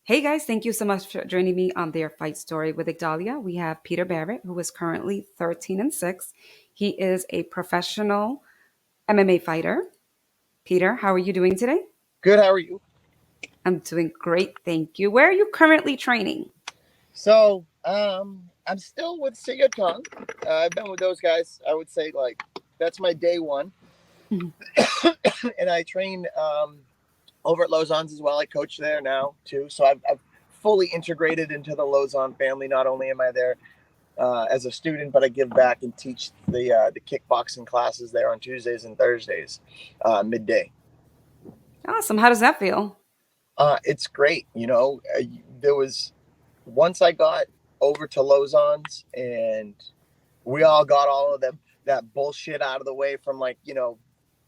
Hey guys, thank you so much for joining me on Their Fight Story with Igdalia. We have Peter Barrett, who is currently 13 and 6. He is a professional MMA fighter. Peter, how are you doing today? Good. How are you? I'm doing great, thank you. Where are you currently training? I'm still with Sigurton. I've been with those guys. I would say like that's my day one, Mhm. and I train over at Lausanne's as well. I coach there now too, so I've fully integrated into the Lausanne family. Not only am I there as a student, but I give back and teach the kickboxing classes there on Tuesdays and Thursdays, midday. Awesome. How does that feel? It's great. There was once I got over to Lausanne's and we all got all of that bullshit out of the way from like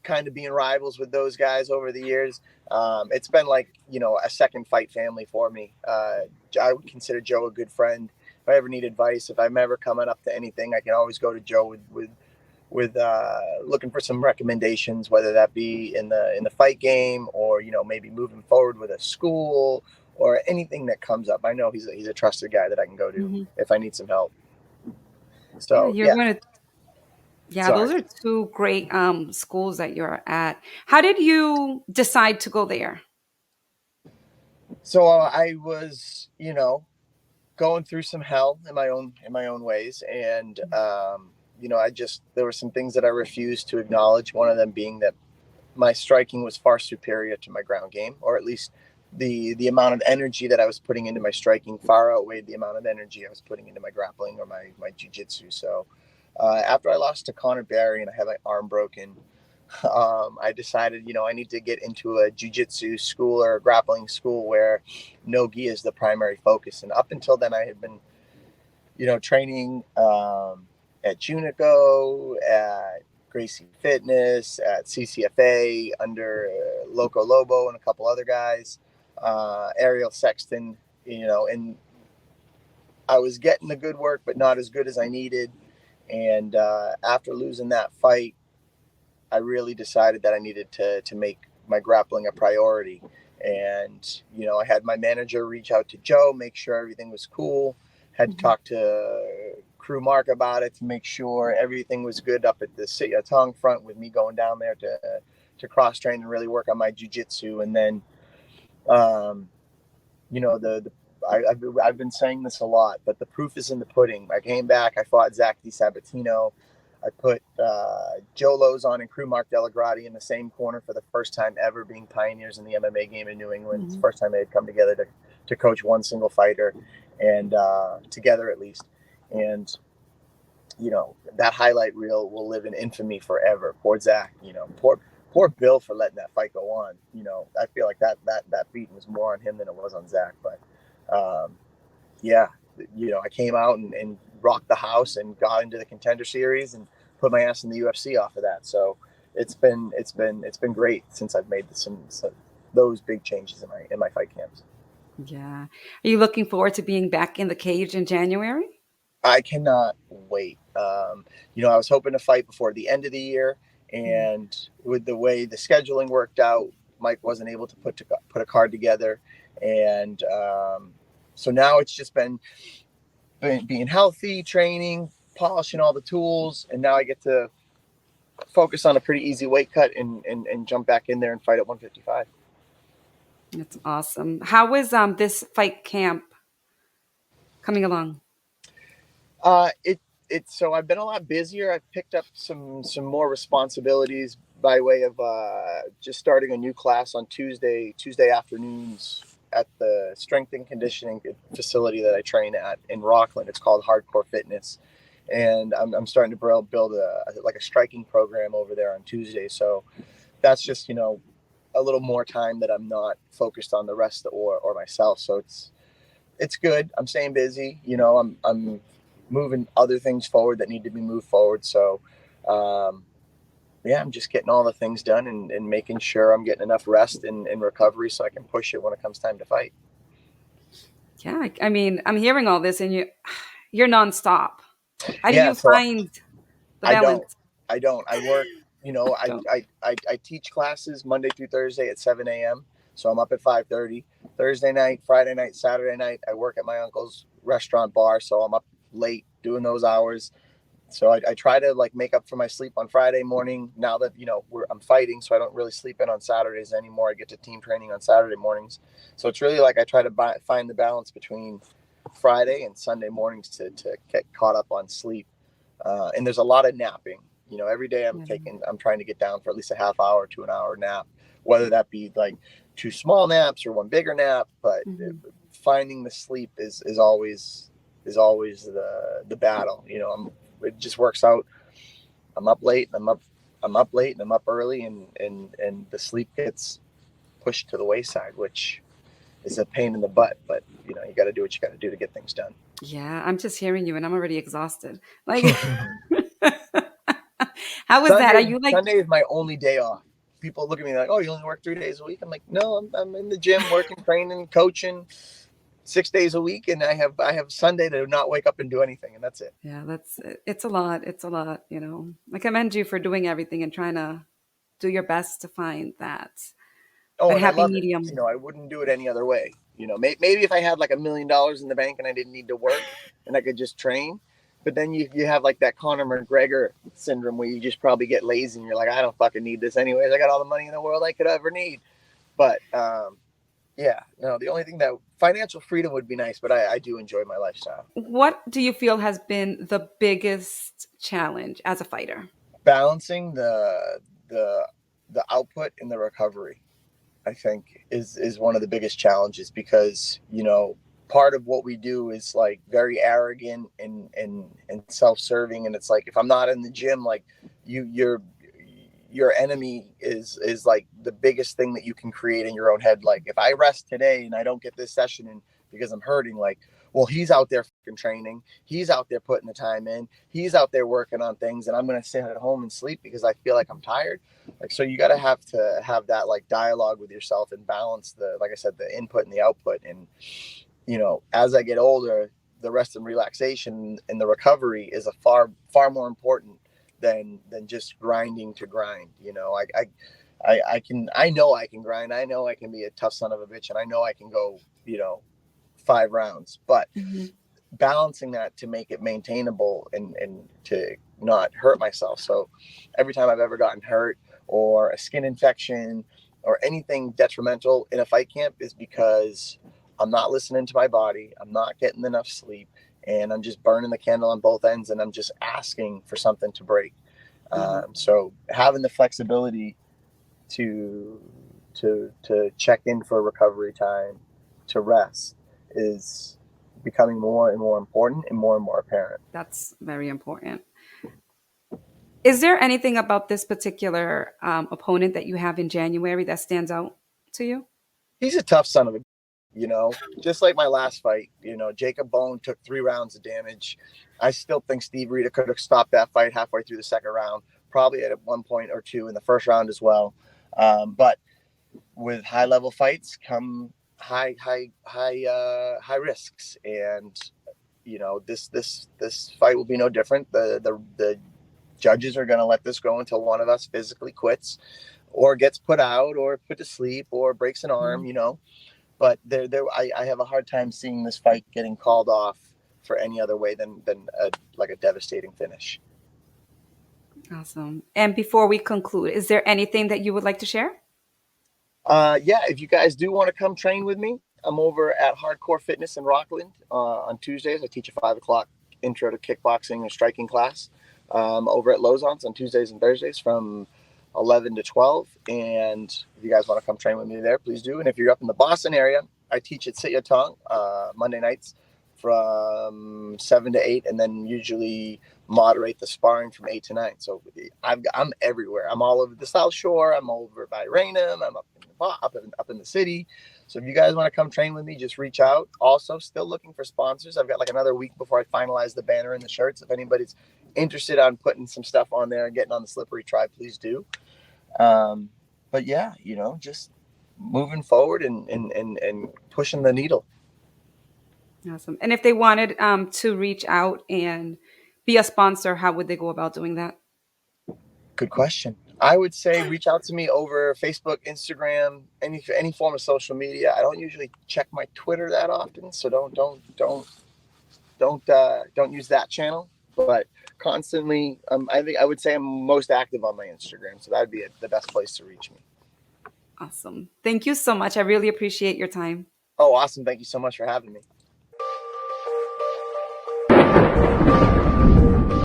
kind of being rivals with those guys over the years. It's been like a second fight family for me. I would consider Joe a good friend. If I ever need advice, if I'm ever coming up to anything, I can always go to Joe with looking for some recommendations, whether that be in the fight game or maybe moving forward with a school or anything that comes up. I know he's a trusted guy that I can go to Mhm. if I need some help. Yeah, So you're yeah, going to. Yeah, sorry. those are two great schools that you're at. How did you decide to go there? So I was going through some hell in my own ways, and I just there were some things that I refused to acknowledge. One of them being that my striking was far superior to my ground game, or at least the amount of energy that I was putting into my striking far outweighed the amount of energy I was putting into my grappling or my jiu-jitsu. So after I lost to Connor Barry and I had my arm broken, I decided, I need to get into a jiu-jitsu school or a grappling school where no gi is the primary focus. And up until then, I had been, training at Junico, at Gracie Fitness, at CCFA under Loco Lobo and a couple other guys, Ariel Sexton, and I was getting the good work, but not as good as I needed. And after losing that fight, I really decided that I needed to make my grappling a priority. And, I had my manager reach out to Joe, make sure everything was cool, had to Mhm. talk to crew Mark about it to make sure everything was good up at the City of Tongue front with me going down there to cross train and really work on my jujitsu. And then, um, the I've been saying this a lot, but the proof is in the pudding. I came back, I fought Zach DiSabatino. I put Joe Lozon and crew Mark Delagrati in the same corner for the first time ever, being pioneers in the MMA game in New England. It's the Mhm. first time they had come together to coach one single fighter, and together at least. And that highlight reel will live in infamy forever. Poor Zach, poor Bill for letting that fight go on. I feel like that beating was more on him than it was on Zach. But yeah, I came out and rocked the house and got into the contender series and put my ass in the UFC off of that. So it's been great since I've made some those big changes in my fight camps. Yeah. Are you looking forward to being back in the cage in January? I cannot wait. I was hoping to fight before the end of the year, Mhm. and with the way the scheduling worked out, Mike wasn't able to put a card together, and so now it's just been being healthy, training, polishing all the tools, and now I get to focus on a pretty easy weight cut and jump back in there and fight at 155. That's awesome. How is this fight camp coming along? It so I've been a lot busier. I've picked up some more responsibilities by way of just starting a new class on Tuesday afternoons at the strength and conditioning facility that I train at in Rockland. It's called Hardcore Fitness, and I'm starting to build a striking program over there on Tuesday. So that's just a little more time that I'm not focused on the rest or myself. So it's good. I'm staying busy. I'm moving other things forward that need to be moved forward. So, um, yeah, I'm just getting all the things done and making sure I'm getting enough rest and recovery so I can push it when it comes time to fight. Yeah, I mean, I'm hearing all this and you're nonstop. How do Yeah, you so find the I don't, balance? I work. Don't. I teach classes Monday through Thursday at 7 a.m. So I'm up at 5:30. Thursday night, Friday night, Saturday night. I work at my uncle's restaurant bar, so I'm up late doing those hours. So I try to like make up for my sleep on Friday morning. Now that I'm fighting, so I don't really sleep in on Saturdays anymore. I get to team training on Saturday mornings, so it's really like I try to find the balance between Friday and Sunday mornings to get caught up on sleep. And there's a lot of napping. Every day Yeah. I'm trying to get down for at least a half hour to an hour nap, whether that be like two small naps or one bigger nap. But Hmm. finding the sleep is always the battle. It just works out. I'm up late. I'm up late, and I'm up early, and the sleep gets pushed to the wayside, which is a pain in the butt. But you got to do what you got to do to get things done. Yeah, I'm just hearing you and I'm already exhausted. Like, how is that? Are Sunday you like, Sunday is my only day off. People look at me like, "Oh, you only work 3 days a week." I'm like, "No, I'm in the gym working, training, coaching 6 days a week, and I have Sunday to not wake up and do anything, and that's it." yeah, it's a lot. It's a lot, I commend you for doing everything and trying to do your best to find Oh, that and I happy love it. medium. I wouldn't do it any other way. Maybe if I had like $1 million in the bank and I didn't need to work and I could just train. But then you have like that Conor McGregor syndrome where you just probably get lazy and you're like, I don't fucking need this anyways. I got all the money in the world I could ever need. But yeah, no, the only thing that financial freedom would be nice, but I do enjoy my lifestyle. What do you feel has been the biggest challenge as a fighter? Balancing the the output and the recovery, I think is one of the biggest challenges because part of what we do is like very arrogant and self-serving, and it's like if I'm not in the gym, like your enemy is like the biggest thing that you can create in your own head. Like if I rest today and I don't get this session in because I'm hurting, like, well, he's out there fucking training, he's out there putting the time in, he's out there working on things, and I'm gonna sit at home and sleep because I feel like I'm tired. Like, so you got to have that like dialogue with yourself and balance the, like I said, the input and the output. And as I get older, the rest and relaxation and the recovery is a far more important than just grinding to grind. I know I can grind. I know I can be a tough son of a bitch, and I know I can go 5 rounds. But Mhm. balancing that to make it maintainable and to not hurt myself. So every time I've ever gotten hurt or a skin infection or anything detrimental in a fight camp is because I'm not listening to my body, I'm not getting enough sleep, and I'm just burning the candle on both ends, and I'm just asking for something to break. Mhm. So having the flexibility to to check in for recovery time, to rest, is becoming more and more important and more apparent. That's very important. Is there anything about this particular opponent that you have in January that stands out to you? He's a tough son of a, just like my last fight. Jacob Bone took 3 rounds of damage. I still think Steve Rita could have stopped that fight halfway through the second round, probably at one point or two in the first round as well. But with high level fights come high risks, and this fight will be no different. The judges are going to let this go until one of us physically quits or gets put out or put to sleep or breaks an arm. Mhm. But I have a hard time seeing this fight getting called off for any other way than like a devastating finish. Awesome. And before we conclude, is there anything that you would like to share? Yeah, if you guys do want to come train with me, I'm over at Hardcore Fitness in Rockland on Tuesdays. I teach a 5 o'clock intro to kickboxing and striking class over at Lozon's on Tuesdays and Thursdays from 11 to 12. And if you guys want to come train with me there, please do. And if you're up in the Boston area, I teach at Sit Ya Tong Monday nights from 7 to 8, and then usually moderate the sparring from 8 to 9. So I'm everywhere. I'm all over the South Shore. I'm over by Raynham. I'm up in the city. So if you guys want to come train with me, just reach out. Also, still looking for sponsors. I've got like another week before I finalize the banner and the shirts. If anybody's interested on putting some stuff on there and getting on the Slippery Tribe, please do. Um, but yeah, just moving forward and pushing the needle. Awesome. And if they wanted to reach out and be a sponsor, how would they go about doing that? Good question. I would say reach out to me over Facebook, Instagram, any form of social media. I don't usually check my Twitter that often, so don't use that channel. But constantly, I think I would say I'm most active on my Instagram, so that would be the best place to reach me. Awesome. Thank you so much. I really appreciate your time. Oh, awesome! Thank you so much for having me.